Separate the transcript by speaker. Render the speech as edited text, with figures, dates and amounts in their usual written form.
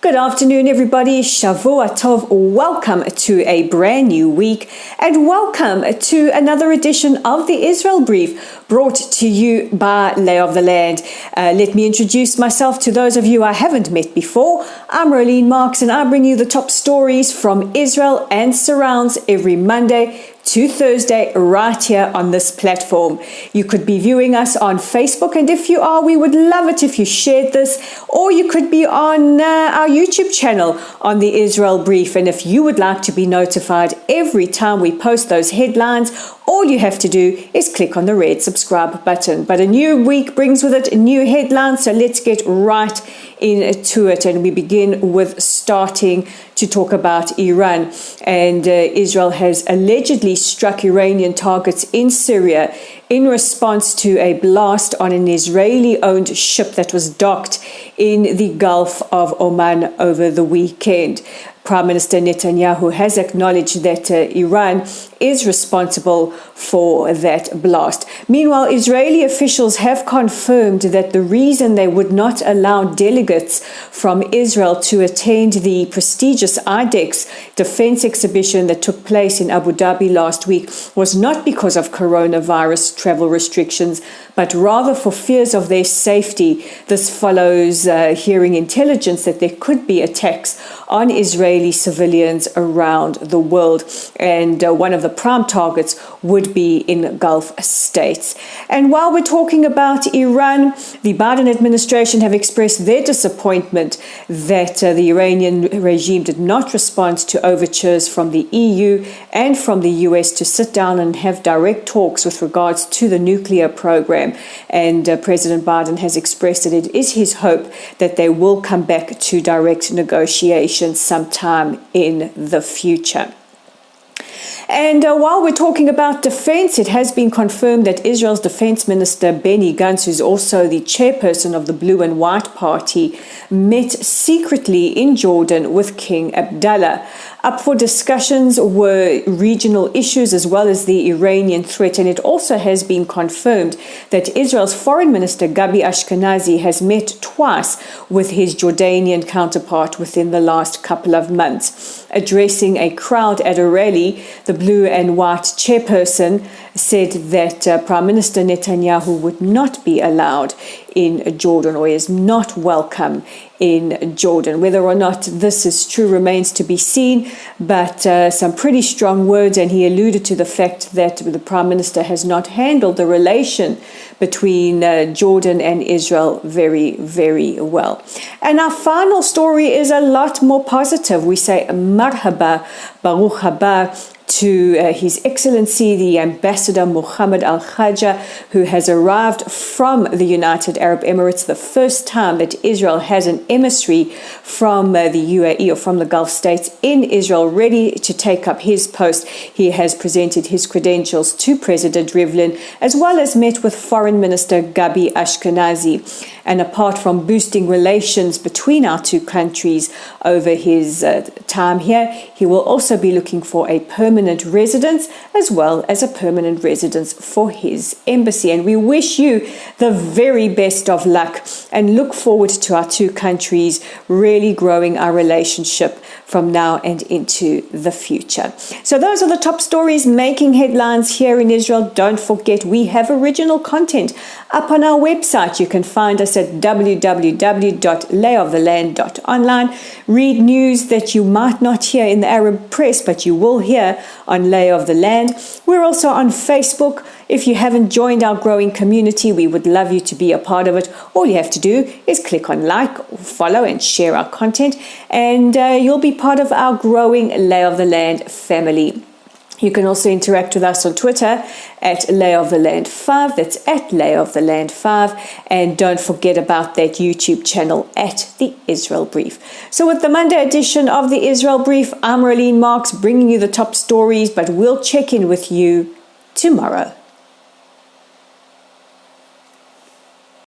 Speaker 1: Good afternoon, everybody. Shavua Tov. Welcome to a brand new week and welcome to another edition of the Israel Brief brought to you by Lay of the Land. Let me introduce myself to those of you I haven't met before. I'm Rolene Marks and I bring you the top stories from Israel and surrounds every Monday to Thursday right here on this platform. You could be viewing us on Facebook, and if you are, we would love it if you shared this, or you could be on our YouTube channel on the Israel Brief. And if you would like to be notified every time we post those headlines, all you have to do is click on the red subscribe button. But a new week brings with it new headlines, so let's get right into it. And we begin with starting to talk about Iran. And Israel has allegedly struck Iranian targets in Syria in response to a blast on an Israeli-owned ship that was docked in the Gulf of Oman over the weekend. Prime Minister Netanyahu has acknowledged that Iran is responsible for that blast. Meanwhile, Israeli officials have confirmed that the reason they would not allow delegates from Israel to attend the prestigious IDEX defense exhibition that took place in Abu Dhabi last week was not because of coronavirus travel restrictions, but rather for fears of their safety. This follows hearing intelligence that there could be attacks on Israeli civilians around the world, and one of the prime targets would be in Gulf states. And while we're talking about Iran, the Biden administration have expressed their disappointment that the Iranian regime did not respond to overtures from the EU and from the US to sit down and have direct talks with regards to the nuclear program. And President Biden has expressed that it is his hope that they will come back to direct negotiations sometime in the future. And while we're talking about defense, it has been confirmed that Israel's defense minister, Benny Gantz, who's also the chairperson of the Blue and White Party, met secretly in Jordan with King Abdullah. Up for discussions were regional issues as well as the Iranian threat, and it also has been confirmed that Israel's foreign minister Gabi Ashkenazi has met twice with his Jordanian counterpart within the last couple of months. Addressing a crowd at a rally, the Blue and White chairperson said that Prime Minister Netanyahu would not be allowed in Jordan, or is not welcome in Jordan. Whether or not this is true remains to be seen, but some pretty strong words, and he alluded to the fact that the Prime Minister has not handled the relation between Jordan and Israel very, very well. And our final story is a lot more positive. We say marhaba, baruch haba, to His Excellency the Ambassador Mohammed Al-Khaja, who has arrived from the United Arab Emirates, the first time that Israel has an emissary from the UAE or from the Gulf states in Israel, ready to take up his post. He has presented his credentials to President Rivlin, as well as met with Foreign Minister Gabi Ashkenazi. And apart from boosting relations between our two countries over his time here, he will also be looking for a permanent residence as well as a permanent residence for his embassy. And we wish you the very best of luck and look forward to our two countries really growing our relationship from now and into the future. So those are the top stories making headlines here in Israel. Don't forget, we have original content up on our website. You can find us at www.layoftheland.online. Read news that you might not hear in the Arab press, but you will hear on Lay of the Land. We're also on Facebook. If you haven't joined our growing community, we would love you to be a part of it. All you have to do is click on like, follow, and share our content, and you'll be part of our growing Lay of the Land family. You can also interact with us on Twitter at Lay of the Land 5. That's at Lay of the Land 5. And don't forget about that YouTube channel at the Israel Brief. So with the Monday edition of the Israel Brief, I'm Rolene Marks bringing you the top stories, but we'll check in with you tomorrow.